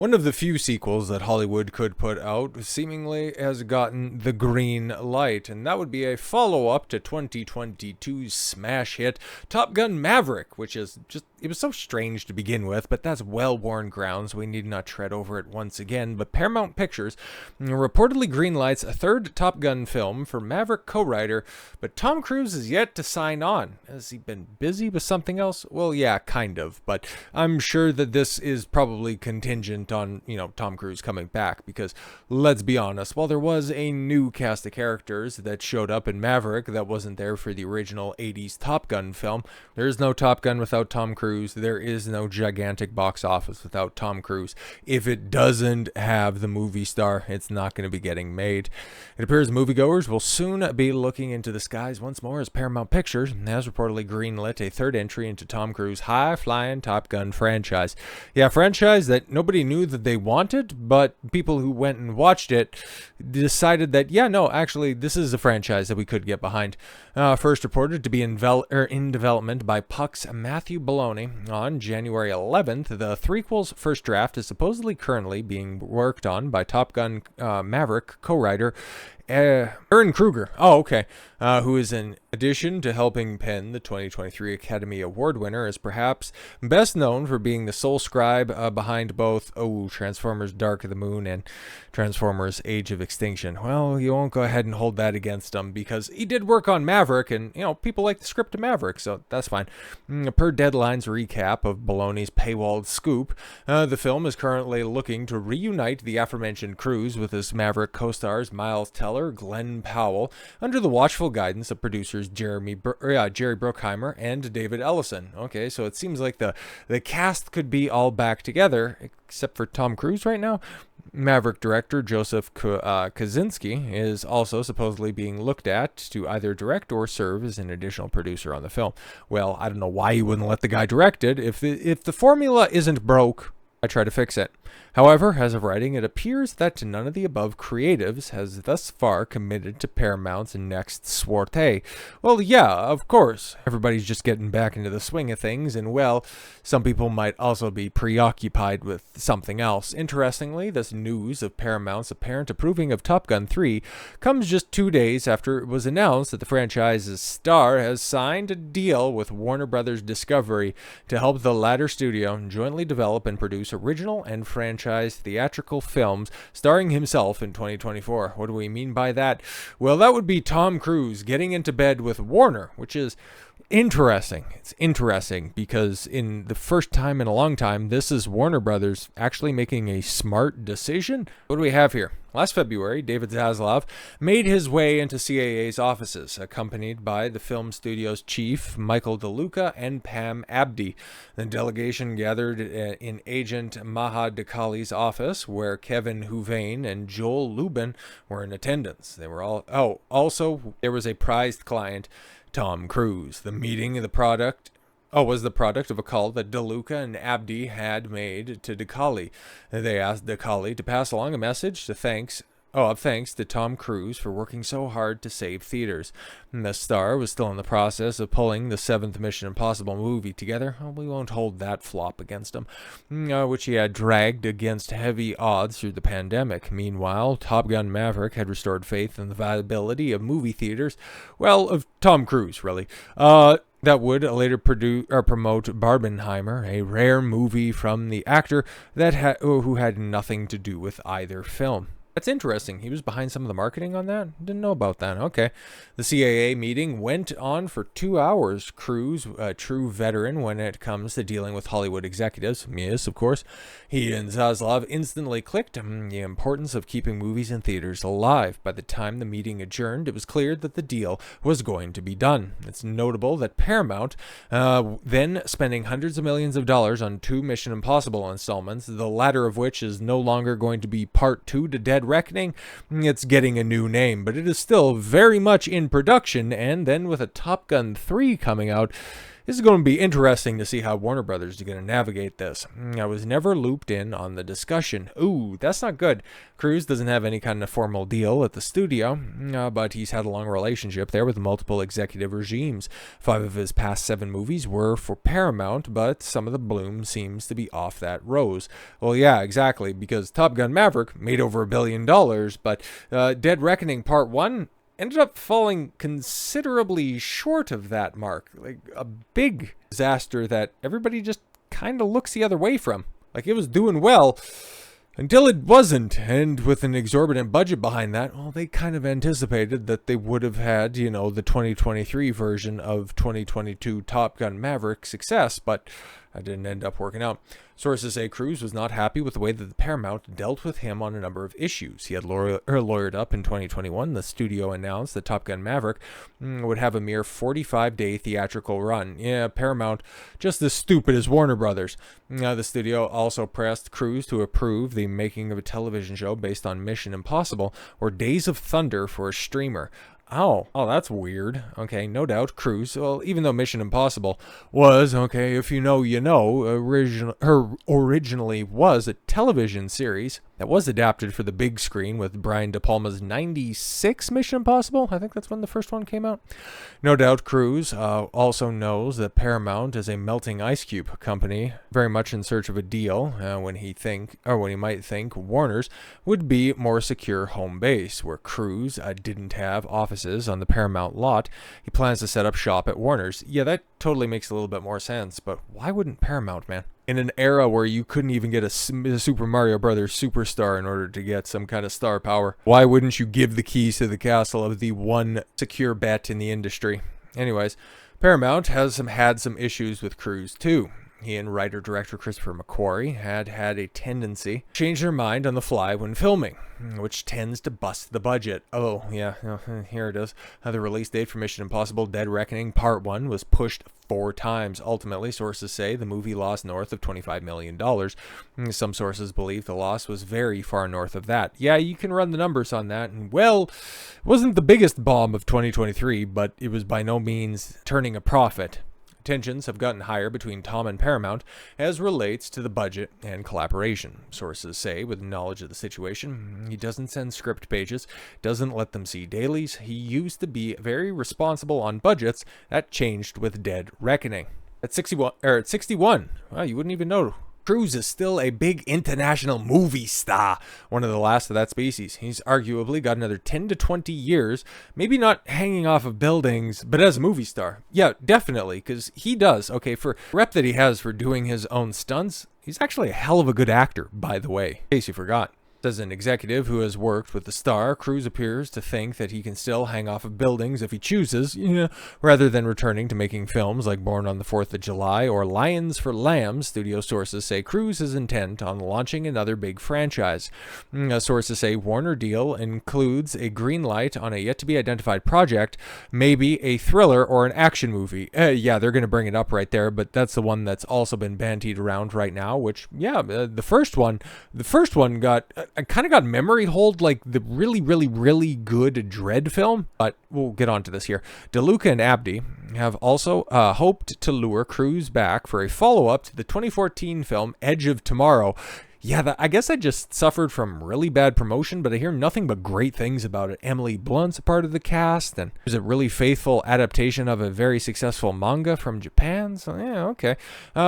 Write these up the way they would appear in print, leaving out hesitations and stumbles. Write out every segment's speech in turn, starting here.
One of the few sequels that Hollywood could put out seemingly has gotten the green light, and that would be a follow-up to 2022's smash hit Top Gun Maverick, which is just, it was so strange to begin with, but that's well-worn ground, so we need not tread over it once again. But Paramount Pictures reportedly greenlights a third Top Gun film for Maverick co-writer, but Tom Cruise is yet to sign on. Has he been busy with something else? Well, yeah, kind of, but I'm sure that this is probably contingent on, Tom Cruise coming back, because let's be honest, while there was a new cast of characters that showed up in Maverick that wasn't there for the original 80s Top Gun film, there is no Top Gun without Tom Cruise. There is no gigantic box office without Tom Cruise. If it doesn't have the movie star, it's not going to be getting made. It appears moviegoers will soon be looking into the skies once more as Paramount Pictures has reportedly greenlit a third entry into Tom Cruise' high-flying Top Gun franchise. Yeah, franchise that nobody knew that they wanted, but people who went and watched it decided that, yeah, no, actually, this is a franchise that we could get behind. First reported to be in development by Puck's Matthew Bologna on January 11th, the threequel's first draft is supposedly currently being worked on by Top Gun Maverick co-writer Ehren Kruger, who is, in addition to helping pen the 2023 Academy Award winner, is perhaps best known for being the sole scribe behind both Transformers Dark of the Moon and Transformers Age of Extinction. Well, you won't go ahead and hold that against him, because he did work on Maverick, and, people like the script of Maverick, so that's fine. Per Deadline's recap of Bologna's paywalled scoop, the film is currently looking to reunite the aforementioned Cruise with his Maverick co-stars Miles Teller, Glenn Powell, under the watchful guidance of producers Jerry Bruckheimer and David Ellison. Okay, so it seems like the cast could be all back together, except for Tom Cruise right now. Maverick director Joseph Kosinski is also supposedly being looked at to either direct or serve as an additional producer on the film. Well, I don't know why you wouldn't let the guy direct it. If the formula isn't broke, I try to fix it. However, as of writing, it appears that none of the above creatives has thus far committed to Paramount's next sortie. Well, yeah, of course. Everybody's just getting back into the swing of things, and, well, some people might also be preoccupied with something else. Interestingly, this news of Paramount's apparent approving of Top Gun 3 comes just 2 days after it was announced that the franchise's star has signed a deal with Warner Brothers Discovery to help the latter studio jointly develop and produce original and franchise theatrical films starring himself in 2024. What do we mean by that? Well, that would be Tom Cruise getting into bed with Warner, which is interesting. It's interesting because in the first time in a long time, this is Warner Brothers actually making a smart decision. What do we have here? Last February, David Zaslav made his way into CAA's offices, accompanied by the film studio's chief, Michael DeLuca, and Pam Abdi. The delegation gathered in agent Maha Dakali's office, where Kevin Huvane and Joel Lubin were in attendance. They were all... also, there was a prized client, Tom Cruise. The meeting of the product was the product of a call that DeLuca and Abdi had made to Dakali. They asked Dakali to pass along a message of thanks to Tom Cruise for working so hard to save theaters. The star was still in the process of pulling the 7th Mission Impossible movie together. Well, we won't hold that flop against him, which he had dragged against heavy odds through the pandemic. Meanwhile, Top Gun Maverick had restored faith in the viability of movie theaters. Well, of Tom Cruise, really. That would later promote Barbenheimer, a rare movie from the actor who had nothing to do with either film. That's interesting. He was behind some of the marketing on that? Didn't know about that. Okay. The CAA meeting went on for 2 hours. Cruise, a true veteran when it comes to dealing with Hollywood executives. Yes, of course. He and Zaslav instantly clicked the importance of keeping movies in theaters alive. By the time the meeting adjourned, it was clear that the deal was going to be done. It's notable that Paramount, then spending hundreds of millions of dollars on 2 Mission Impossible installments, the latter of which is no longer going to be Part 2 to Dead Reckoning, it's getting a new name, but it is still very much in production, and then with a Top Gun 3 coming out, This is going to be interesting to see how Warner Brothers is going to navigate this. I was never looped in on the discussion. Ooh, that's not good. Cruise doesn't have any kind of formal deal at the studio, but he's had a long relationship there with multiple executive regimes. 5 of his past 7 movies were for Paramount, but some of the bloom seems to be off that rose. Well, yeah, exactly, because Top Gun Maverick made over $1 billion, but Dead Reckoning Part 1 ended up falling considerably short of that mark. Like a big disaster that everybody just kind of looks the other way from. Like it was doing well until it wasn't. And with an exorbitant budget behind that, well, they kind of anticipated that they would have had, the 2023 version of 2022 Top Gun Maverick success, but that didn't end up working out. Sources say Cruise was not happy with the way that the Paramount dealt with him on a number of issues. He had lawyered up in 2021. The studio announced that Top Gun Maverick would have a mere 45-day theatrical run. Yeah, Paramount, just as stupid as Warner Brothers. The studio also pressed Cruise to approve the making of a television show based on Mission Impossible or Days of Thunder for a streamer. Oh, that's weird. Okay, no doubt, Cruise, well, even though Mission Impossible was, okay, if you know, originally was a television series that was adapted for the big screen with Brian De Palma's 96 Mission Impossible. I think that's when the first one came out. No doubt, Cruise also knows that Paramount is a melting ice cube company, very much in search of a deal when he might think Warner's would be more secure home base, where Cruise didn't have offices on the Paramount lot. He plans to set up shop at Warner's. Yeah, that totally makes a little bit more sense, but why wouldn't Paramount, man? In an era where you couldn't even get a Super Mario Brothers superstar in order to get some kind of star power, why wouldn't you give the keys to the castle of the one secure bet in the industry? Anyways, Paramount has had some issues with Cruise too. He and writer-director Christopher McQuarrie had a tendency to change their mind on the fly when filming, which tends to bust the budget. Oh, yeah, here it is. The release date for Mission Impossible Dead Reckoning Part 1 was pushed 4 times. Ultimately, sources say the movie lost north of $25 million. Some sources believe the loss was very far north of that. Yeah, you can run the numbers on that, and well, it wasn't the biggest bomb of 2023, but it was by no means turning a profit. Tensions have gotten higher between Tom and Paramount as relates to the budget and collaboration. Sources say, with knowledge of the situation, he doesn't send script pages, doesn't let them see dailies. He used to be very responsible on budgets. That changed with Dead Reckoning. At 61, well, you wouldn't even know. Cruise is still a big international movie star, one of the last of that species. He's arguably got another 10 to 20 years, maybe not hanging off of buildings, but as a movie star. Yeah, definitely, because he does. Okay, for rep that he has for doing his own stunts, he's actually a hell of a good actor, by the way, in case you forgot. As an executive who has worked with the star, Cruise appears to think that he can still hang off of buildings if he chooses, rather than returning to making films like Born on the 4th of July or Lions for Lambs. Studio sources say Cruise is intent on launching another big franchise. Sources say Warner deal includes a green light on a yet-to-be-identified project, maybe a thriller or an action movie. Yeah, they're going to bring it up right there, but that's the one that's also been bandied around right now, which, yeah, the first one got... I kind of got memory hold like the really, really, really good Dread film, but we'll get on to this here. DeLuca and Abdi have also hoped to lure Cruise back for a follow-up to the 2014 film Edge of Tomorrow. Yeah, I guess I just suffered from really bad promotion, but I hear nothing but great things about it. Emily Blunt's a part of the cast, and there's a really faithful adaptation of a very successful manga from Japan, so yeah, okay.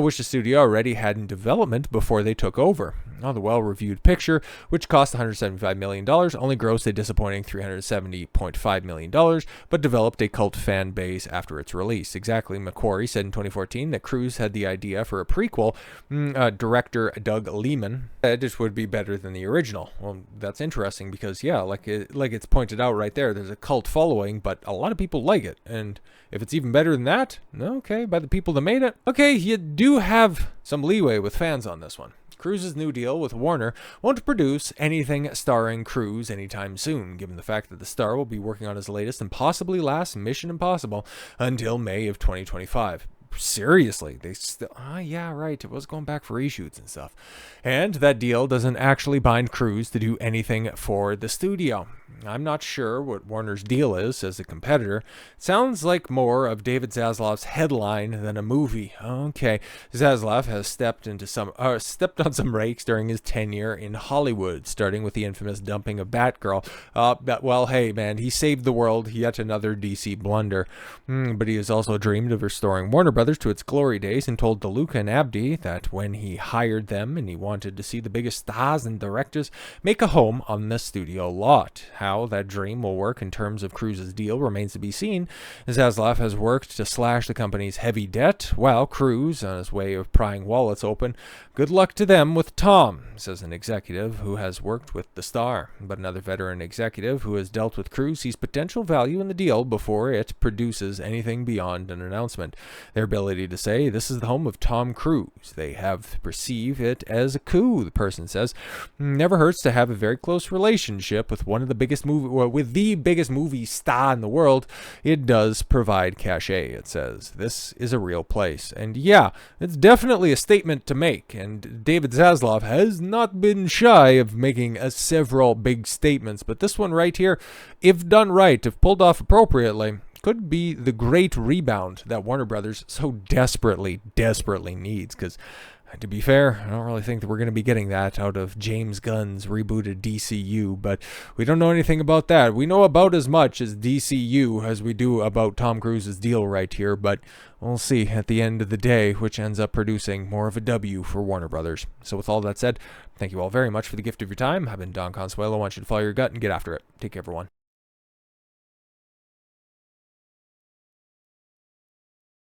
Which the studio already had in development before they took over. The well-reviewed picture, which cost $175 million, only grossed a disappointing $370.5 million, but developed a cult fan base after its release. Exactly, McQuarrie said in 2014 that Cruise had the idea for a prequel. Director Doug Liman said it would be better than the original. Well, that's interesting because, yeah, like it's pointed out right there, there's a cult following, but a lot of people like it. And if it's even better than that, okay, by the people that made it, okay, you do have some leeway with fans on this one. Cruise's new deal with Warner won't produce anything starring Cruise anytime soon, given the fact that the star will be working on his latest and possibly last Mission Impossible until May of 2025. Seriously, they still, yeah, right, it was going back for reshoots and stuff. And that deal doesn't actually bind Cruise to do anything for the studio. I'm not sure what Warner's deal is as a competitor. It sounds like more of David Zaslav's headline than a movie. Okay, Zaslav has stepped on some rakes during his tenure in Hollywood, starting with the infamous dumping of Batgirl. Well, hey man, he saved the world. Yet another DC blunder. But he has also dreamed of restoring Warner Brothers to its glory days, and told DeLuca and Abdi that when he hired them and he wanted to see the biggest stars and directors make a home on the studio lot. How that dream will work in terms of Cruz's deal remains to be seen. Zaslav has worked to slash the company's heavy debt, while Cruz, on his way of prying wallets open, good luck to them with Tom, says an executive who has worked with the star. But another veteran executive who has dealt with Cruz sees potential value in the deal before it produces anything beyond an announcement. Their ability to say, this is the home of Tom Cruise. They have perceived it as a coup, the person says. Never hurts to have a very close relationship with one of the biggest movie star in the world. It does provide cachet, it says. This is a real place. And yeah, it's definitely a statement to make. And David Zaslav has not been shy of making several big statements. But this one right here, if done right, if pulled off appropriately, could be the great rebound that Warner Brothers so desperately needs. Because to be fair, I don't really think that we're going to be getting that out of James Gunn's rebooted DCU, but we don't know anything about that. We know about as much as DCU as we do about Tom Cruise's deal right here, but we'll see at the end of the day which ends up producing more of a W for Warner Brothers. So with all that said, thank you all very much for the gift of your time. I've been Don Consuelo. I want you to follow your gut and get after it. Take care, everyone.